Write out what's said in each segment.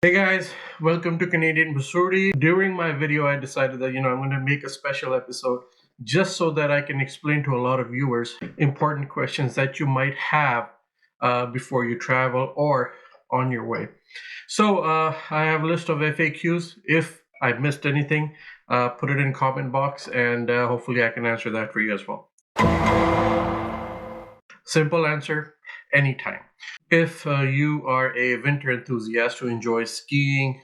Hey guys, welcome to Canadian Basuri. During my video, I decided that I'm going to make a special episode just so that I can explain to a lot of viewers important questions that you might have before you travel or on your way. So I have a list of FAQs. If I missed anything, put it in comment box, and hopefully I can answer that for you as well. Simple answer: anytime. If you are a winter enthusiast who enjoys skiing,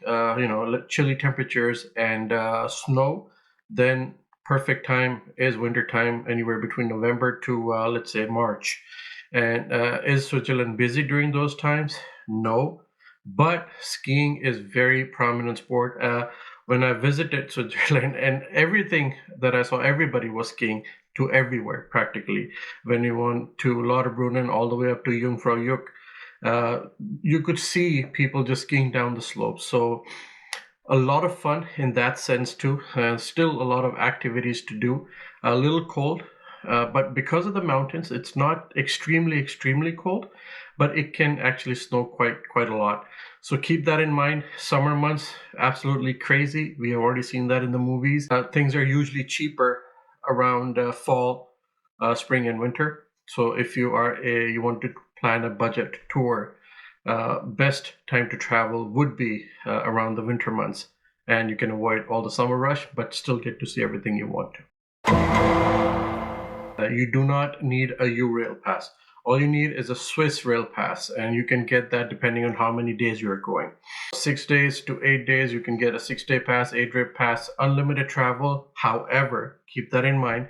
chilly temperatures and snow, then perfect time is winter time, anywhere between November to let's say March. And is Switzerland busy during those times? No, but skiing is very prominent sport. When I visited Switzerland, and everything that I saw, everybody was skiing to everywhere practically. When you went to Lauterbrunnen all the way up to Jungfrau Joch, you could see people just skiing down the slopes. So a lot of fun in that sense too. Still a lot of activities to do. A little cold, but because of the mountains, it's not extremely cold, but it can actually snow quite a lot. So keep that in mind. Summer months, absolutely crazy. We have already seen that in the movies. Things are usually cheaper around fall, spring, and winter. So if you want to plan a budget tour, best time to travel would be around the winter months, and you can avoid all the summer rush, but still get to see everything you want to. You do not need a U-Rail pass. All you need is a Swiss Rail pass, and you can get that depending on how many days you're going. 6 days to 8 days, you can get a 6-day pass, 8-day pass, unlimited travel. However, keep that in mind.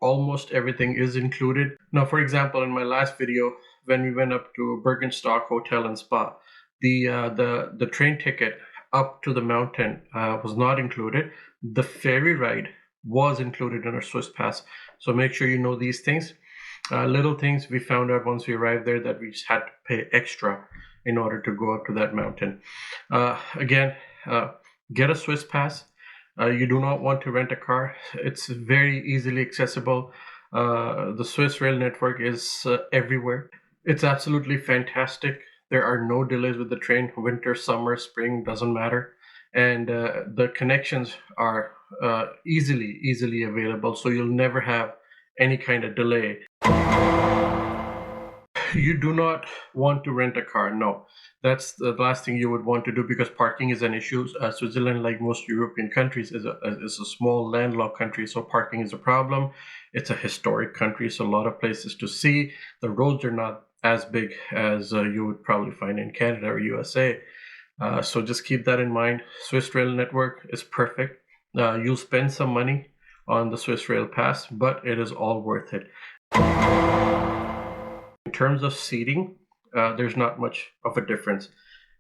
Almost everything is included. Now, for example, in my last video, when we went up to Bergenstock Hotel and Spa, the train ticket up to the mountain was not included. The ferry ride was included in our Swiss pass. So make sure you know these things. Little things we found out once we arrived there, that we just had to pay extra in order to go up to that mountain. Again, get a Swiss pass. You do not want to rent a car. It's very easily accessible. The Swiss rail network is everywhere. It's absolutely fantastic. There are no delays with the train. Winter, summer, spring, doesn't matter. And the connections are easily available, so you'll never have any kind of delay. You do not want to rent a car. No, that's the last thing you would want to do, because parking is an issue. Switzerland, like most European countries, is a small landlocked country, so parking is a problem. It's a historic country, so a lot of places to see. The roads are not as big as you would probably find in Canada or USA. So just keep that in mind. Swiss Rail network is perfect. You'll spend some money on the Swiss Rail pass, but it is all worth it. In terms of seating, there's not much of a difference.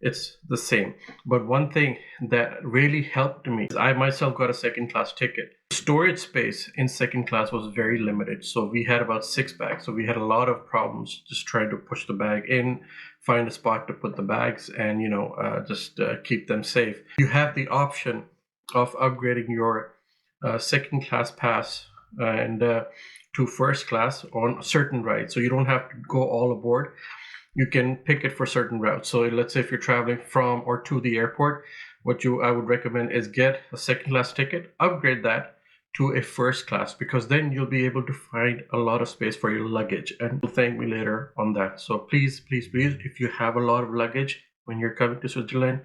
It's the same. But one thing that really helped me is I myself got a second class ticket. Storage space in second class was very limited. So we had about 6 bags. So we had a lot of problems just trying to push the bag in, find a spot to put the bags, and just keep them safe. You have the option of upgrading your second class pass and to first class on certain rides. So you don't have to go all aboard. You can pick it for certain routes. So let's say if you're traveling from or to the airport, I would recommend is get a second class ticket, upgrade that to a first class, because then you'll be able to find a lot of space for your luggage, and you'll thank me later on that. So please, if you have a lot of luggage when you're coming to Switzerland,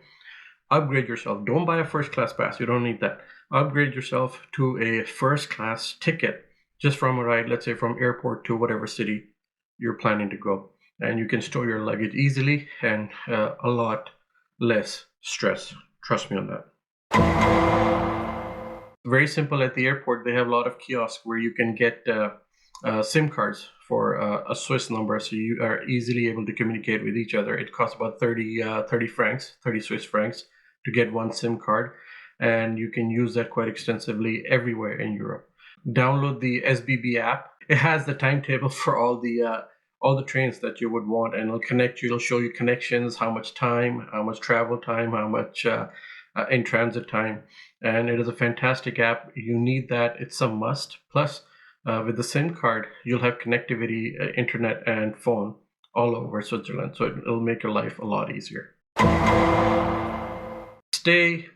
upgrade yourself. Don't buy a first class pass. You don't need that. Upgrade yourself to a first class ticket just from a ride, let's say from airport to whatever city you're planning to go. And you can store your luggage easily and a lot less stress. Trust me on that. Very simple. At the airport, they have a lot of kiosks where you can get SIM cards for a Swiss number, so you are easily able to communicate with each other. It costs about 30 Swiss francs to get one SIM card, and you can use that quite extensively everywhere in Europe. Download the SBB app. It has the timetable for all the trains that you would want, and it'll show you connections, how much time, how much travel time, how much in transit time. And it is a fantastic app. You need that. It's a must. Plus, with the SIM card, you'll have connectivity, internet and phone all over Switzerland, so it'll make your life a lot easier. Stay,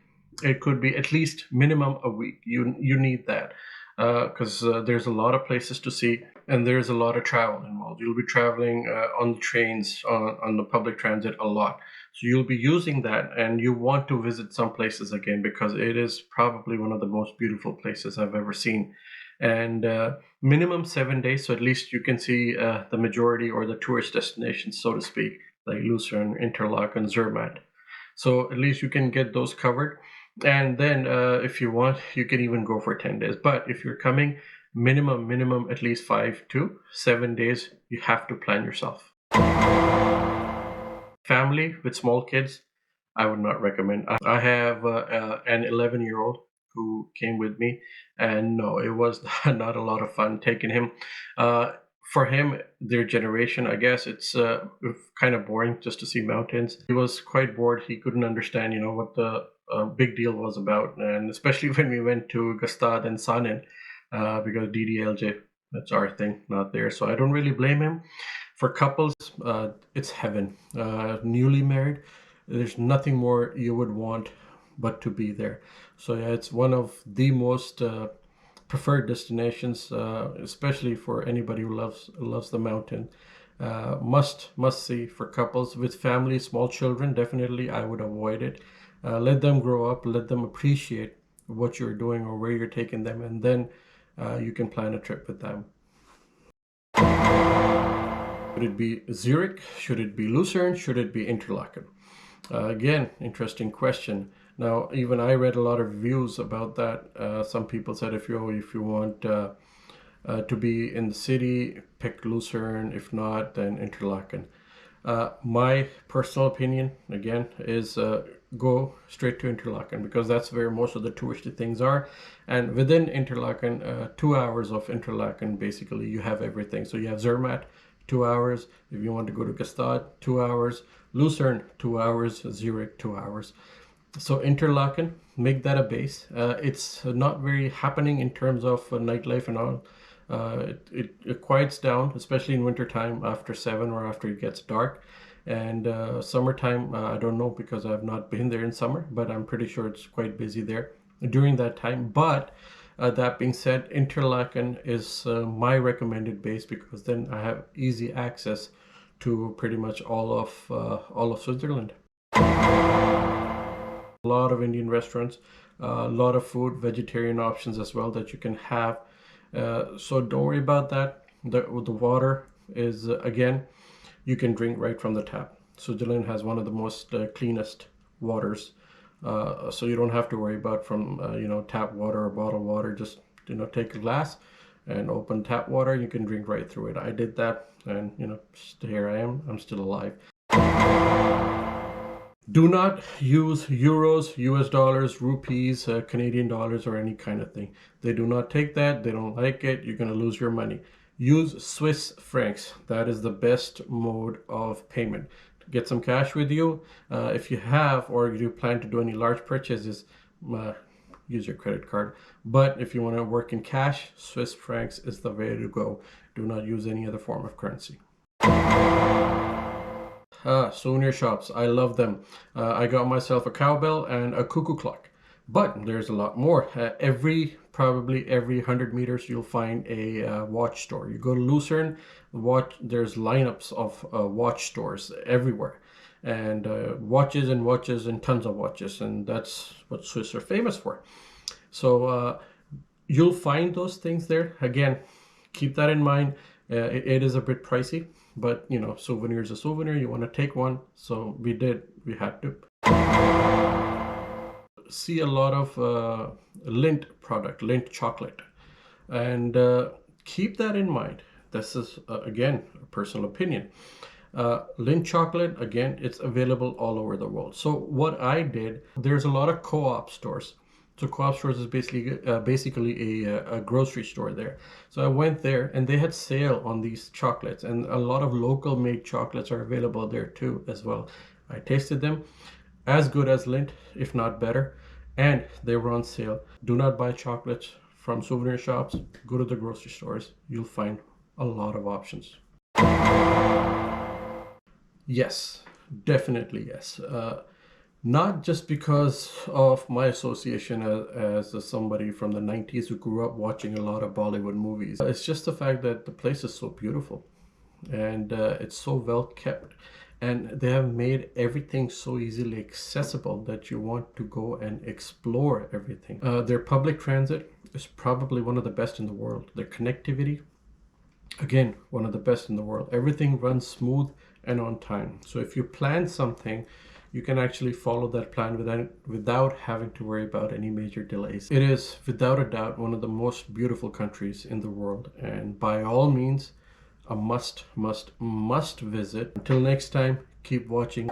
it could be at least minimum a week. You need that because there's a lot of places to see and there's a lot of travel involved. You'll be traveling on the trains, on the public transit a lot. So you'll be using that and you want to visit some places again because it is probably one of the most beautiful places I've ever seen. And minimum 7 days, so at least you can see the majority or the tourist destinations, so to speak, like Lucerne, Interlaken, Zermatt. So at least you can get those covered. And then if you want, you can even go for 10 days. But if you're coming, minimum at least 5 to 7 days, you have to plan yourself. Family with small kids, I would not recommend. I have an 11-year-old who came with me, and no, it was not a lot of fun taking him. Uh, for him, their generation, I guess it's kind of boring just to see mountains. He was quite bored. He couldn't understand, what the big deal was about, and especially when we went to Gstaad and Saanen, because DDLJ, that's our thing, not there. So I don't really blame him. For couples, it's heaven. Newly married, there's nothing more you would want but to be there. So yeah, it's one of the most preferred destinations, especially for anybody who loves the mountain. Must see for couples with family, small children. Definitely, I would avoid it. Let them grow up. Let them appreciate what you're doing or where you're taking them, and then you can plan a trip with them. Should it be Zurich? Should it be Lucerne? Should it be Interlaken? Again, interesting question. Now, even I read a lot of reviews about that. Some people said if you want to be in the city, pick Lucerne. If not, then Interlaken. My personal opinion, again, is go straight to Interlaken because that's where most of the touristy things are. And within Interlaken, 2 hours of Interlaken, basically, you have everything. So you have Zermatt, 2 hours. If you want to go to Gstaad, 2 hours. Lucerne, 2 hours. Zurich, 2 hours. So Interlaken, make that a base. It's not very happening in terms of nightlife and all. It quiets down, especially in wintertime after 7 or after it gets dark. And summertime, I don't know because I've not been there in summer, but I'm pretty sure it's quite busy there during that time. But that being said, Interlaken is my recommended base because then I have easy access to pretty much all of Switzerland. A lot of Indian restaurants, a lot of food, vegetarian options as well that you can have. So don't worry about that. The water is, again, you can drink right from the tap. Switzerland has one of the most cleanest waters. So you don't have to worry about from, tap water or bottled water. Just, take a glass and open tap water. You can drink right through it. I did that and, here I am. I'm still alive. Do not use euros, US dollars, rupees, Canadian dollars, or any kind of thing. They do not take that. They don't like it. You're going to lose your money. Use Swiss francs. That is the best mode of payment. Get some cash with you. If you have or you plan to do any large purchases, use your credit card. But if you want to work in cash, Swiss francs is the way to go. Do not use any other form of currency. Souvenir shops. I love them. I got myself a cowbell and a cuckoo clock. But there's a lot more. Probably every 100 meters, you'll find a watch store. You go to Lucerne, there's lineups of watch stores everywhere. And watches and tons of watches. And that's what Swiss are famous for. So you'll find those things there. Again, keep that in mind. It is a bit pricey. But, souvenir is a souvenir. You want to take one. So we had to. See a lot of Lindt product, Lindt chocolate. And keep that in mind. This is, again, a personal opinion. Lindt chocolate, again, it's available all over the world. So what I did, there's a lot of co-op stores. So co-op stores is basically a grocery store there. So I went there and they had sale on these chocolates and a lot of local made chocolates are available there too as well. I tasted them, as good as Lindt, if not better, and they were on sale. Do not buy chocolates from souvenir shops. Go to the grocery stores. You'll find a lot of options. Yes, Definitely, yes. Not just because of my association as somebody from the 90s who grew up watching a lot of Bollywood movies. It's just the fact that the place is so beautiful and it's so well kept. And they have made everything so easily accessible that you want to go and explore everything. Their public transit is probably one of the best in the world. Their connectivity, again, one of the best in the world. Everything runs smooth and on time. So if you plan something, you can actually follow that plan without having to worry about any major delays. It is without a doubt one of the most beautiful countries in the world, and by all means a must visit. Until next time, keep watching.